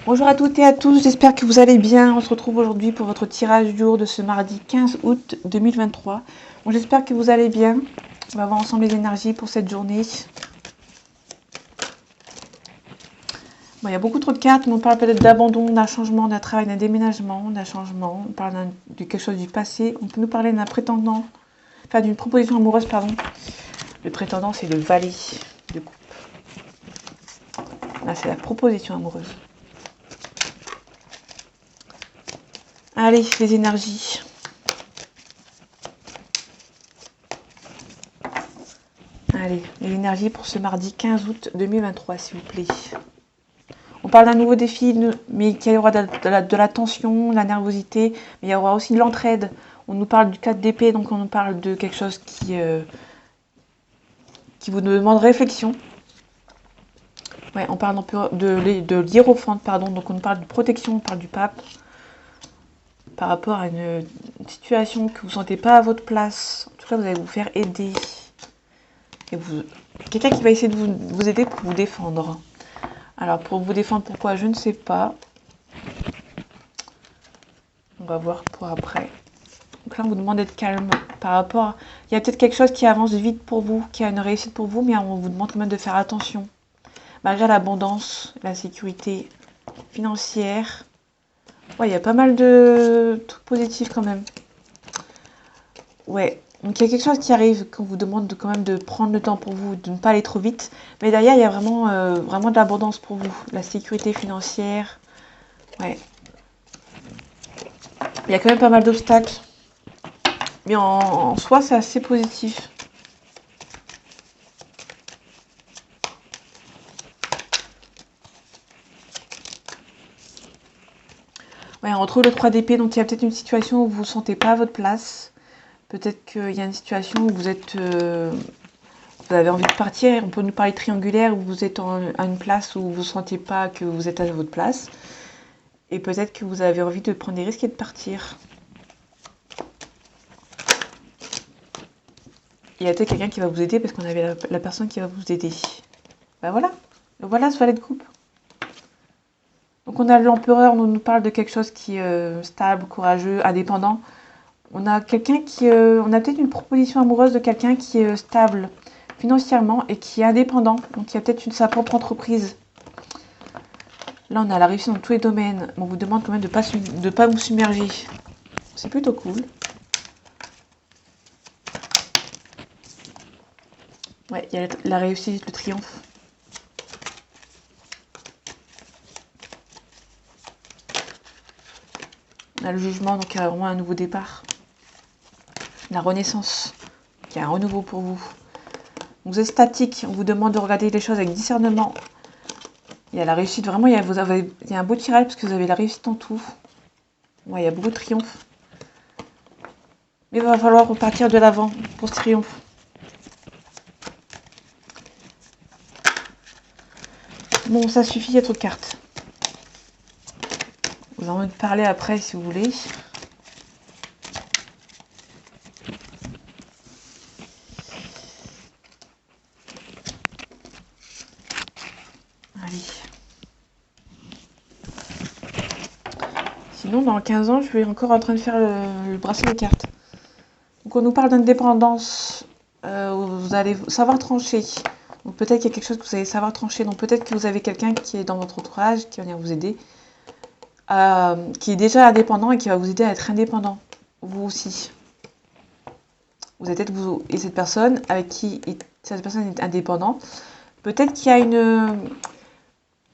Bonjour à toutes et à tous, j'espère que vous allez bien. On se retrouve aujourd'hui pour votre tirage du jour de ce mardi 15 août 2023. Bon, j'espère que vous allez bien. On va voir ensemble les énergies pour cette journée. Bon, il y a beaucoup trop de cartes, mais on parle peut-être d'abandon, d'un changement, d'un travail, d'un déménagement, d'un changement. On parle de quelque chose du passé. On peut nous parler d'un prétendant, enfin d'une proposition amoureuse, pardon. Le prétendant, c'est le valet de coupe. Là, c'est la proposition amoureuse. Allez, les énergies. Allez, les énergies pour ce mardi 15 août 2023, s'il vous plaît. On parle d'un nouveau défi, mais qu'il y aura de la tension, de la nervosité, mais il y aura aussi de l'entraide. On nous parle du 4 d'épée, donc on nous parle de quelque chose qui vous demande réflexion. Ouais, on parle de l'hiérophante, pardon, donc on nous parle de protection, on parle du pape. Par rapport à une situation que vous ne sentez pas à votre place. En tout cas, vous allez vous faire aider. Et quelqu'un qui va essayer de vous aider pour vous défendre. Alors, pour vous défendre, pourquoi? Je ne sais pas. On va voir pour après. Donc là, on vous demande d'être calme par rapport... Il y a peut-être quelque chose qui avance vite pour vous, qui a une réussite pour vous, mais on vous demande quand même de faire attention. Malgré l'abondance, la sécurité financière. Ouais, il y a pas mal de trucs positifs quand même. Ouais, donc il y a quelque chose qui arrive qu'on vous demande quand même de prendre le temps pour vous, de ne pas aller trop vite. Mais derrière, il y a vraiment de l'abondance pour vous. La sécurité financière. Ouais. Il y a quand même pas mal d'obstacles. Mais en soi, c'est assez positif. Ouais, on retrouve le 3 d'épée, donc il y a peut-être une situation où vous ne vous sentez pas à votre place. Peut-être qu'il y a une situation où vous avez envie de partir. On peut nous parler triangulaire, où vous êtes à une place où vous ne sentez pas que vous êtes à votre place. Et peut-être que vous avez envie de prendre des risques et de partir. Il y a peut-être quelqu'un qui va vous aider parce qu'on avait la personne qui va vous aider. Ben voilà. Voilà ce valet de coupe. Donc on a l'empereur, on nous parle de quelque chose qui est stable, courageux, indépendant. On a quelqu'un on a peut-être une proposition amoureuse de quelqu'un qui est stable financièrement et qui est indépendant. Donc il y a peut-être sa propre entreprise. Là on a la réussite dans tous les domaines. On vous demande quand même de pas vous submerger. C'est plutôt cool. Ouais, il y a la réussite, le triomphe. On a le jugement, donc il y a vraiment un nouveau départ. La renaissance, il y a un renouveau pour vous. Vous êtes statique, on vous demande de regarder les choses avec discernement. Il y a la réussite, vraiment, il y a un beau tirage parce que vous avez la réussite en tout. Ouais, il y a beaucoup de triomphe. Mais il va falloir repartir de l'avant pour ce triomphe. Bon, ça suffit, il y a trop de cartes. Vous en parler après si vous voulez. Allez. Sinon, dans 15 ans, je suis encore en train de faire le bracelet de cartes. Donc, on nous parle d'indépendance. Où vous allez savoir trancher. Donc, peut-être qu'il y a quelque chose que vous allez savoir trancher. Donc, peut-être que vous avez quelqu'un qui est dans votre entourage, qui va venir vous aider. Qui est déjà indépendant et qui va vous aider à être indépendant. Vous aussi. Vous êtes peut-être vous et cette personne avec qui cette personne est indépendante. Peut-être qu'il y a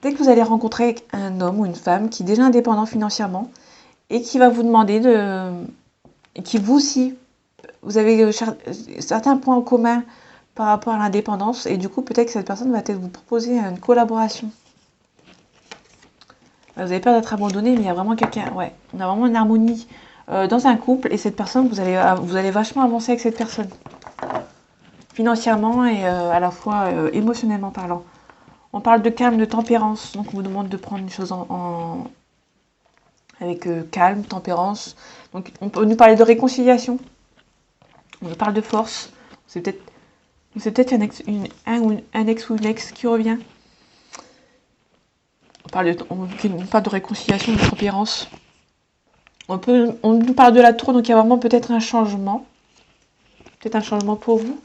peut-être que vous allez rencontrer un homme ou une femme qui est déjà indépendant financièrement et qui va vous demander et qui vous aussi, vous avez certains points en commun par rapport à l'indépendance et du coup peut-être que cette personne va peut-être vous proposer une collaboration. Vous avez peur d'être abandonné, mais il y a vraiment quelqu'un, ouais, on a vraiment une harmonie dans un couple et cette personne, vous allez vachement avancer avec cette personne. Financièrement et à la fois émotionnellement parlant. On parle de calme, de tempérance, donc on vous demande de prendre les choses avec calme, tempérance. Donc on peut nous parler de réconciliation, on nous parle de force, c'est peut-être un ex ou une ex qui revient. on parle de réconciliation, de tempérance. On nous parle de la tour, donc il y a vraiment peut-être un changement. Peut-être un changement pour vous.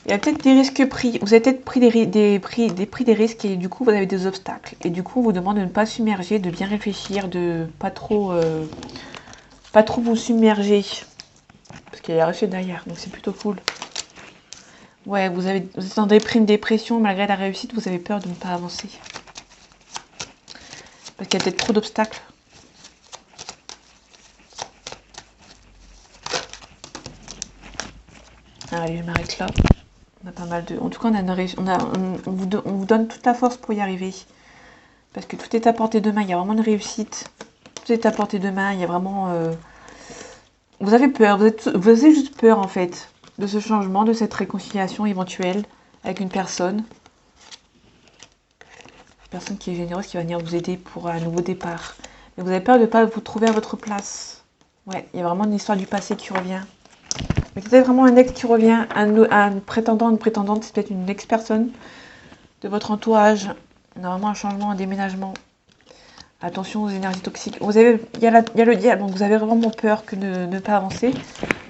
Il y a peut-être des risques pris. Vous avez peut-être pris des risques et du coup vous avez des obstacles. Et du coup on vous demande de ne pas submerger, de bien réfléchir, de pas trop vous submerger. Parce qu'il y a la réussite derrière, donc c'est plutôt cool. Ouais, vous êtes en dépression, malgré la réussite, vous avez peur de ne pas avancer. Parce qu'il y a peut-être trop d'obstacles. Allez, je m'arrête là. On a pas mal de... En tout cas, on vous donne toute la force pour y arriver. Parce que tout est à portée de main. Il y a vraiment une réussite. Tout est à portée de main. Il y a vraiment... Vous avez peur. Vous avez juste peur, en fait, de ce changement, de cette réconciliation éventuelle avec une personne. Une personne qui est généreuse, qui va venir vous aider pour un nouveau départ. Mais vous avez peur de ne pas vous trouver à votre place. Ouais, il y a vraiment une histoire du passé qui revient. Mais c'est peut-être vraiment un ex qui revient, un prétendant, une prétendante, c'est peut-être une ex-personne de votre entourage. On a vraiment un changement, un déménagement. Attention aux énergies toxiques. Il y a le diable, donc vous avez vraiment peur que de ne pas avancer.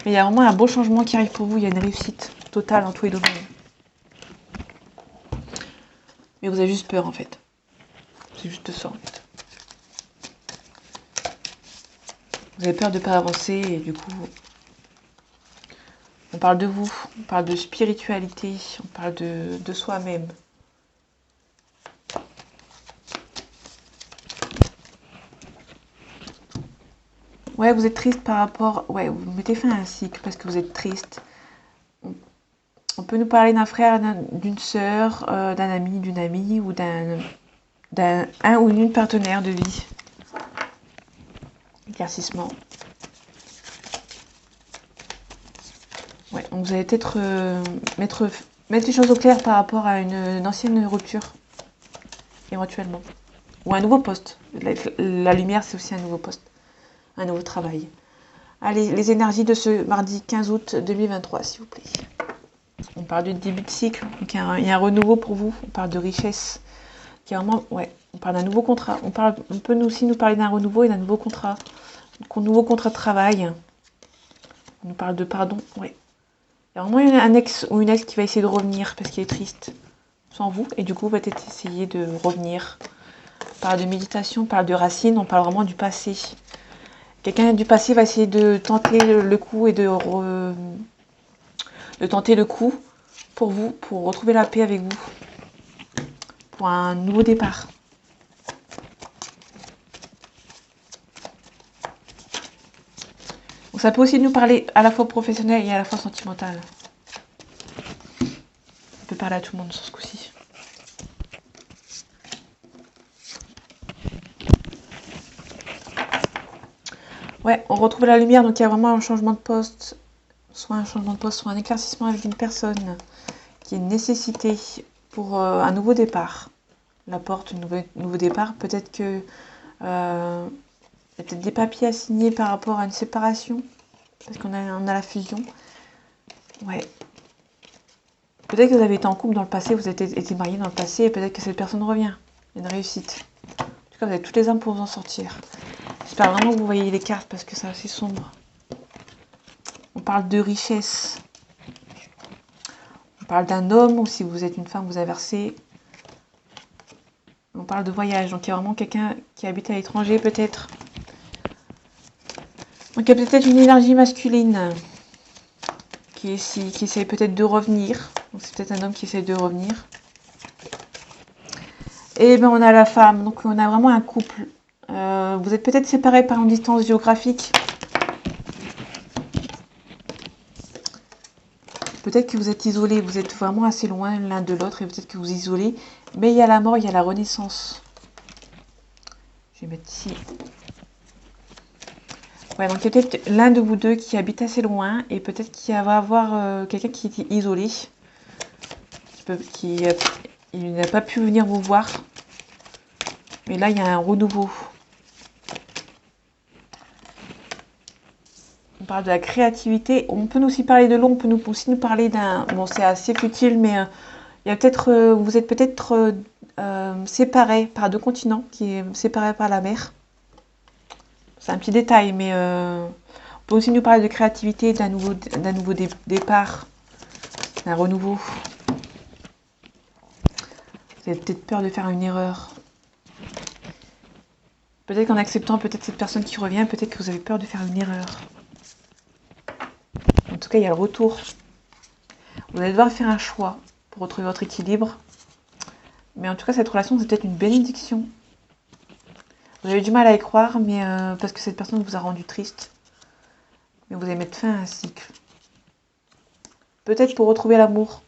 Mais il y a vraiment un beau changement qui arrive pour vous. Il y a une réussite totale en tous les domaines. Mais vous avez juste peur en fait. C'est juste ça en fait. Vous avez peur de ne pas avancer et du coup... On parle de vous, on parle de spiritualité, on parle de soi-même. Ouais, vous êtes triste par rapport... Ouais, vous mettez fin à un cycle parce que vous êtes triste. On peut nous parler d'un frère, d'une sœur, d'un ami, d'une amie ou d'un ou une partenaire de vie. Éclaircissement. Ouais, donc vous allez peut-être mettre les choses au clair par rapport à une ancienne rupture, éventuellement. Ou un nouveau poste. La lumière, c'est aussi un nouveau poste. Un nouveau travail. Allez, les énergies de ce mardi 15 août 2023, s'il vous plaît. On parle du début de cycle, donc il y a un renouveau pour vous. On parle de richesse. Qui est vraiment, ouais, on parle d'un nouveau contrat. On peut aussi nous parler d'un renouveau et d'un nouveau contrat. Donc, un nouveau contrat de travail. On nous parle de pardon, ouais. Il y a vraiment un ex ou une ex qui va essayer de revenir parce qu'il est triste sans vous. Et du coup, va peut-être essayer de revenir. On parle de méditation, on parle de racines, on parle vraiment du passé. Quelqu'un du passé va essayer de tenter le coup et de tenter le coup pour vous, pour retrouver la paix avec vous. Pour un nouveau départ. Donc ça peut aussi nous parler à la fois professionnel et à la fois sentimental. On peut parler à tout le monde sur ce coup-ci. Ouais, on retrouve la lumière, donc il y a vraiment un changement de poste. Soit un changement de poste, soit un éclaircissement avec une personne qui est une nécessité pour un nouveau départ. La porte, un nouveau départ. Peut-être que il y a peut-être des papiers à signer par rapport à une séparation. Parce qu'on a la fusion. Ouais. Peut-être que vous avez été en couple dans le passé, vous avez été marié dans le passé, et peut-être que cette personne revient. Il y a une réussite. En tout cas, vous avez toutes les armes pour vous en sortir. J'espère vraiment que vous voyez les cartes parce que c'est assez sombre. On parle de richesse. On parle d'un homme, ou si vous êtes une femme, vous inversez. On parle de voyage, donc il y a vraiment quelqu'un qui habite à l'étranger peut-être. Donc il y a peut-être une énergie masculine qui essaye peut-être de revenir. Donc c'est peut-être un homme qui essaye de revenir. Et bien on a la femme, donc on a vraiment un couple. Vous êtes peut-être séparés par une distance géographique. Peut-être que vous êtes isolés, vous êtes vraiment assez loin l'un de l'autre et peut-être que vous isolez. Mais il y a la mort, il y a la renaissance. Je vais mettre ici. Ouais, donc il y a peut-être l'un de vous deux qui habite assez loin et peut-être qu'il va avoir quelqu'un qui est isolé. Il n'a pas pu venir vous voir. Mais là, il y a un renouveau. parle de la créativité. On peut aussi parler de l'eau, on peut aussi nous parler d'un... Bon, c'est assez futile, mais il y a peut-être, vous êtes peut-être séparés par 2 continents, qui est séparés par la mer. C'est un petit détail, mais on peut aussi nous parler de créativité, d'un nouveau départ, d'un renouveau. Vous avez peut-être peur de faire une erreur. Peut-être qu'en acceptant peut-être cette personne qui revient, peut-être que vous avez peur de faire une erreur. En tout cas, il y a le retour. Vous allez devoir faire un choix pour retrouver votre équilibre. Mais en tout cas, cette relation, c'est peut-être une bénédiction. Vous avez du mal à y croire, mais parce que cette personne vous a rendu triste. Mais vous allez mettre fin à un cycle. Peut-être pour retrouver l'amour.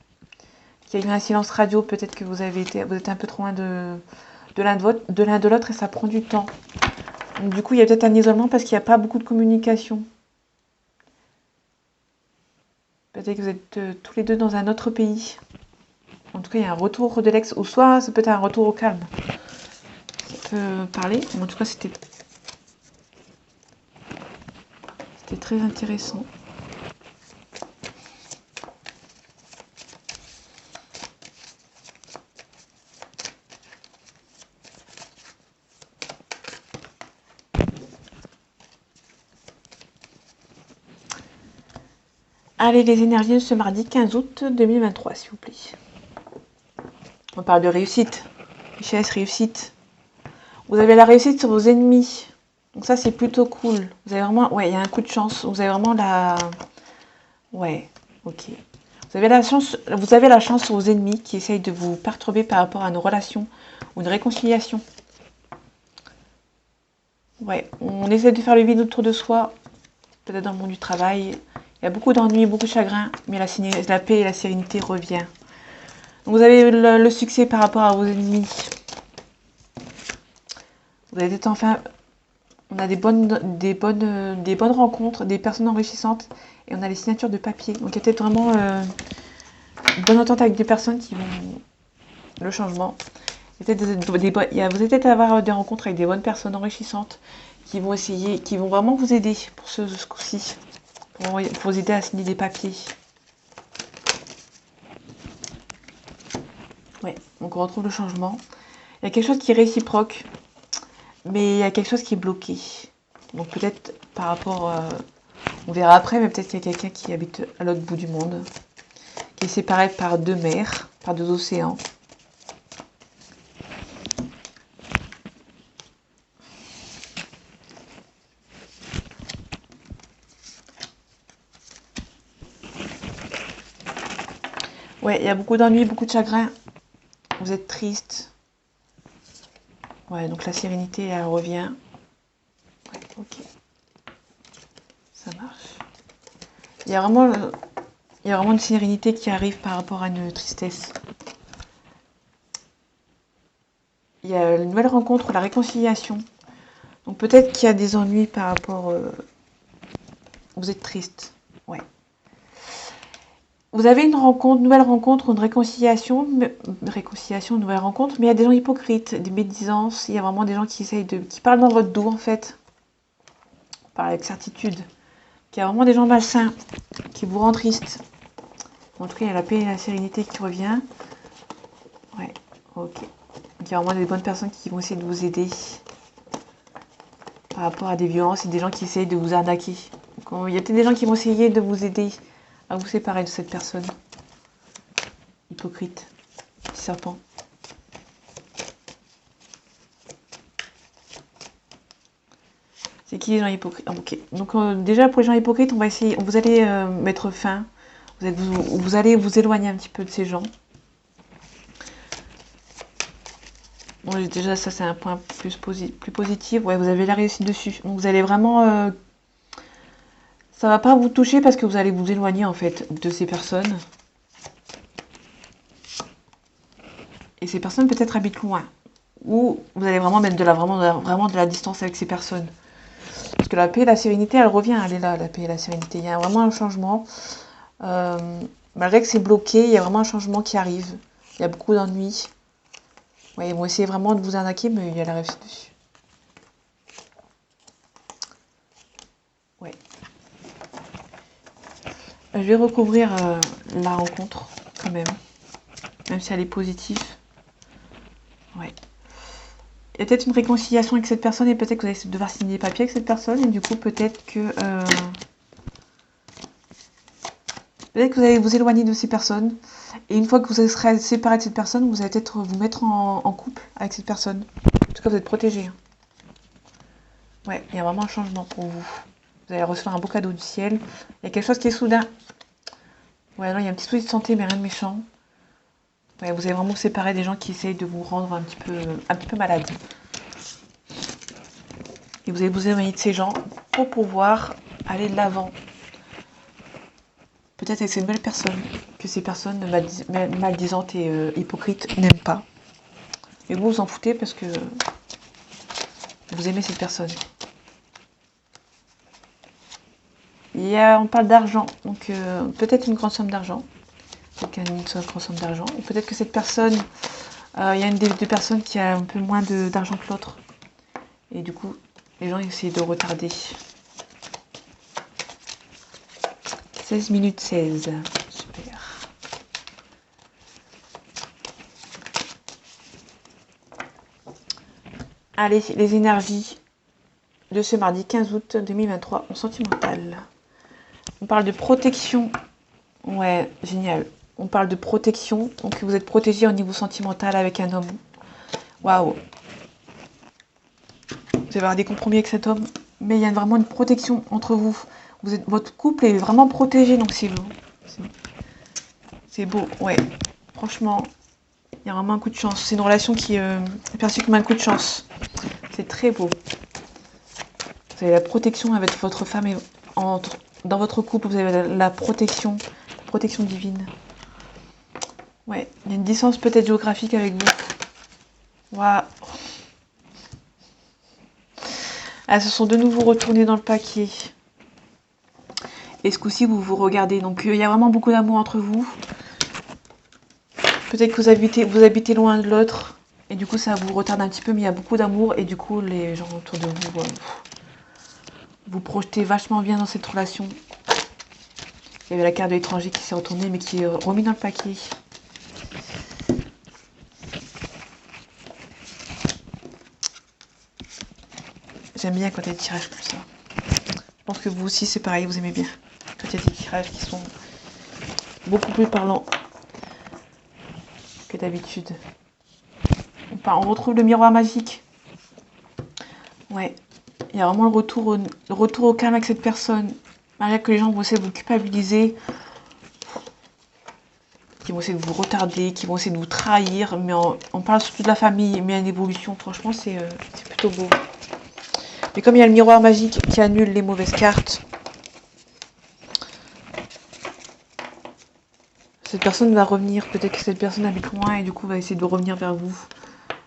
Il y a eu un silence radio, peut-être que vous êtes un peu trop loin de l'un de l'autre et ça prend du temps. Donc, du coup, il y a peut-être un isolement parce qu'il n'y a pas beaucoup de communication. Peut-être que vous êtes tous les deux dans un autre pays. En tout cas, il y a un retour de l'ex, ou soit ça peut être un retour au calme. Ça peut parler, mais en tout cas, c'était très intéressant. Allez, les énergies de ce mardi 15 août 2023, s'il vous plaît. On parle de réussite. Richesse, réussite. Vous avez la réussite sur vos ennemis. Donc ça, c'est plutôt cool. Vous avez vraiment... Ouais, il y a un coup de chance. Vous avez vraiment la... Ouais, ok. Vous avez la chance sur vos ennemis qui essayent de vous perturber par rapport à une relation ou une réconciliation. Ouais, on essaie de faire le vide autour de soi, peut-être dans le monde du travail. Il y a beaucoup d'ennuis, beaucoup de chagrin, mais la paix et la sérénité reviennent. Donc vous avez le succès par rapport à vos ennemis. Vous avez enfin... On a des bonnes rencontres, des personnes enrichissantes, et on a les signatures de papier. Donc il y a peut-être vraiment une bonne entente avec des personnes qui vont... Le changement. Vous allez peut-être avoir des rencontres avec des bonnes personnes enrichissantes qui vont vraiment vous aider pour ce coup-ci. Pour vous aider à signer des papiers. Ouais, donc on retrouve le changement. Il y a quelque chose qui est réciproque, mais il y a quelque chose qui est bloqué. Donc peut-être par rapport... on verra après, mais peut-être qu'il y a quelqu'un qui habite à l'autre bout du monde, qui est séparé par 2 mers, par 2 océans. Ouais, il y a beaucoup d'ennuis, beaucoup de chagrin. Vous êtes triste. Ouais, donc la sérénité, elle revient. Ouais, ok. Ça marche. Il y a vraiment une sérénité qui arrive par rapport à une tristesse. Il y a une nouvelle rencontre, la réconciliation. Donc peut-être qu'il y a des ennuis par rapport... vous êtes triste. Ouais. Vous avez une nouvelle rencontre, une réconciliation, une nouvelle rencontre, mais il y a des gens hypocrites, des médisances, il y a vraiment des gens qui parlent dans votre dos en fait, parlent avec certitude, il y a vraiment des gens malsains qui vous rendent triste. En tout cas, il y a la paix et la sérénité qui revient. Ouais, ok. Il y a vraiment des bonnes personnes qui vont essayer de vous aider par rapport à des violences et des gens qui essayent de vous arnaquer. Donc, il y a peut-être des gens qui vont essayer de vous aider à vous séparer de cette personne. Hypocrite. Petit serpent. C'est qui les gens hypocrites? Ah, ok. Donc déjà pour les gens hypocrites, vous allez mettre fin. Vous allez vous éloigner un petit peu de ces gens. Bon, déjà ça c'est un point plus positif. Ouais, vous avez la réussite dessus. Donc vous allez vraiment... ça va pas vous toucher parce que vous allez vous éloigner en fait de ces personnes. Et ces personnes peut-être habitent loin. Ou vous allez vraiment mettre vraiment de la distance avec ces personnes. Parce que la paix et la sérénité, elle revient, elle est là, la paix et la sérénité. Il y a vraiment un changement. Malgré que c'est bloqué, il y a vraiment un changement qui arrive. Il y a beaucoup d'ennuis. Ouais, ils vont essayer vraiment de vous arnaquer, mais il y a la réussite dessus. Ouais. Je vais recouvrir la rencontre quand même. Même si elle est positive. Ouais. Il y a peut-être une réconciliation avec cette personne et peut-être que vous allez devoir signer des papiers avec cette personne. Et du coup, peut-être que vous allez vous éloigner de ces personnes. Et une fois que vous serez séparé de cette personne, vous allez peut-être vous mettre en couple avec cette personne. En tout cas, vous êtes protégé. Ouais, il y a vraiment un changement pour vous. Vous allez recevoir un beau cadeau du ciel. Il y a quelque chose qui est soudain. Ouais, non, il y a un petit souci de santé, mais rien de méchant. Ouais, vous allez vraiment vous séparer des gens qui essayent de vous rendre un petit peu malade. Et vous allez vous éloigner de ces gens pour pouvoir aller de l'avant. Peut-être avec ces nouvelles personnes, que ces personnes maldisantes et hypocrites n'aiment pas. Et vous vous en foutez parce que vous aimez cette personne. On parle d'argent, donc peut-être une grande somme d'argent. Quelqu'un a une grande somme d'argent. Ou peut-être que cette personne, il y a une des deux personnes qui a un peu moins d'argent que l'autre. Et du coup, les gens essaient de retarder. 16 minutes 16. Super. Allez, les énergies de ce mardi 15 août 2023 en sentimental. On parle de protection. Ouais, génial. On parle de protection. Donc vous êtes protégé au niveau sentimental avec un homme. Waouh. Vous allez avoir des compromis avec cet homme. Mais il y a vraiment une protection entre vous. Votre couple est vraiment protégé, donc c'est beau. C'est beau, ouais. Franchement, il y a vraiment un coup de chance. C'est une relation qui est perçue comme un coup de chance. C'est très beau. Vous avez la protection avec votre femme et dans votre couple, vous avez la protection divine. Ouais, il y a une distance peut-être géographique avec vous. Waouh. Elles se sont de nouveau retournées dans le paquet. Et ce coup-ci, vous vous regardez. Donc, il y a vraiment beaucoup d'amour entre vous. Peut-être que vous habitez loin de l'autre. Et du coup, ça vous retarde un petit peu, mais il y a beaucoup d'amour. Et du coup, les gens autour de vous, vous projetez vachement bien dans cette relation. Il y avait la carte de l'étranger qui s'est retournée, mais qui est remis dans le paquet. J'aime bien quand il y a des tirages comme ça. Je pense que vous aussi, c'est pareil, vous aimez bien. Quand il y a des tirages qui sont beaucoup plus parlants que d'habitude. On retrouve le miroir magique. Ouais. Il y a vraiment le retour au calme avec cette personne. Malgré que les gens vont essayer de vous culpabiliser, qui vont essayer de vous retarder, qui vont essayer de vous trahir. Mais on parle surtout de la famille, mais il y a une évolution. Franchement, c'est plutôt beau. Mais comme il y a le miroir magique qui annule les mauvaises cartes, cette personne va revenir. Peut-être que cette personne habite loin et du coup va essayer de revenir vers vous.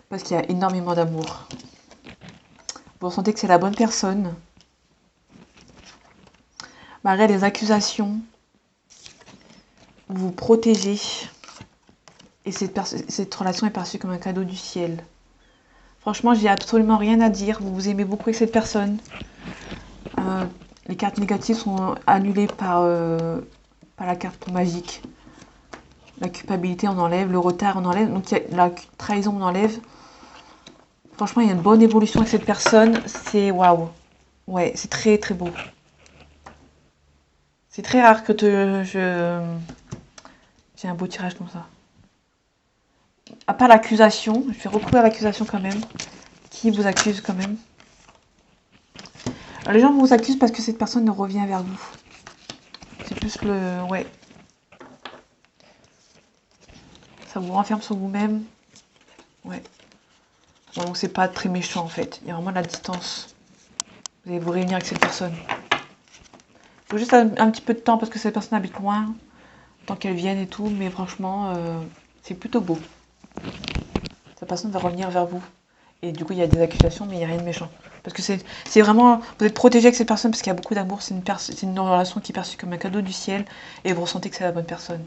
Parce qu'il y a énormément d'amour. Vous ressentez que c'est la bonne personne. Malgré les accusations, vous vous protégez. Et cette relation est perçue comme un cadeau du ciel. Franchement, j'ai absolument rien à dire. Vous vous aimez beaucoup avec cette personne. Les cartes négatives sont annulées par la carte magique. La culpabilité, on enlève. Le retard, on enlève. Donc, la trahison, on enlève. Franchement, il y a une bonne évolution avec cette personne. C'est waouh. Ouais, c'est très, très beau. C'est très rare que j'ai un beau tirage comme ça. À part l'accusation, je vais recouvrir l'accusation quand même. Qui vous accuse quand même? Alors, les gens vous accusent parce que cette personne ne revient vers vous. C'est plus le... Ouais. Ça vous renferme sur vous-même. Ouais. Bon, donc c'est pas très méchant en fait. Il y a vraiment de la distance. Vous allez vous réunir avec cette personne. Il faut juste un petit peu de temps parce que cette personne habite loin. Tant qu'elle vienne et tout. Mais franchement, c'est plutôt beau. Cette personne va revenir vers vous. Et du coup, il y a des accusations, mais il n'y a rien de méchant. Parce que c'est vraiment... Vous êtes protégé avec cette personne parce qu'il y a beaucoup d'amour. C'est une relation qui est perçue comme un cadeau du ciel. Et vous ressentez que c'est la bonne personne.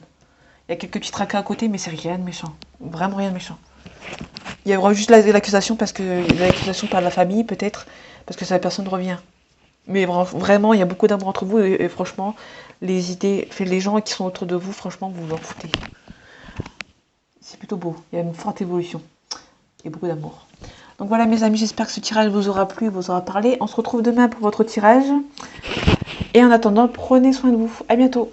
Il y a quelques petits tracas à côté, mais c'est rien de méchant. Vraiment rien de méchant. Il y aura juste l'accusation parce que l'accusation par la famille, peut-être, parce que la personne revient. Mais vraiment, il y a beaucoup d'amour entre vous et franchement, les gens qui sont autour de vous, franchement, vous vous en foutez. C'est plutôt beau. Il y a une forte évolution et beaucoup d'amour. Donc voilà mes amis, j'espère que ce tirage vous aura plu, vous aura parlé. On se retrouve demain pour votre tirage. Et en attendant, prenez soin de vous. À bientôt.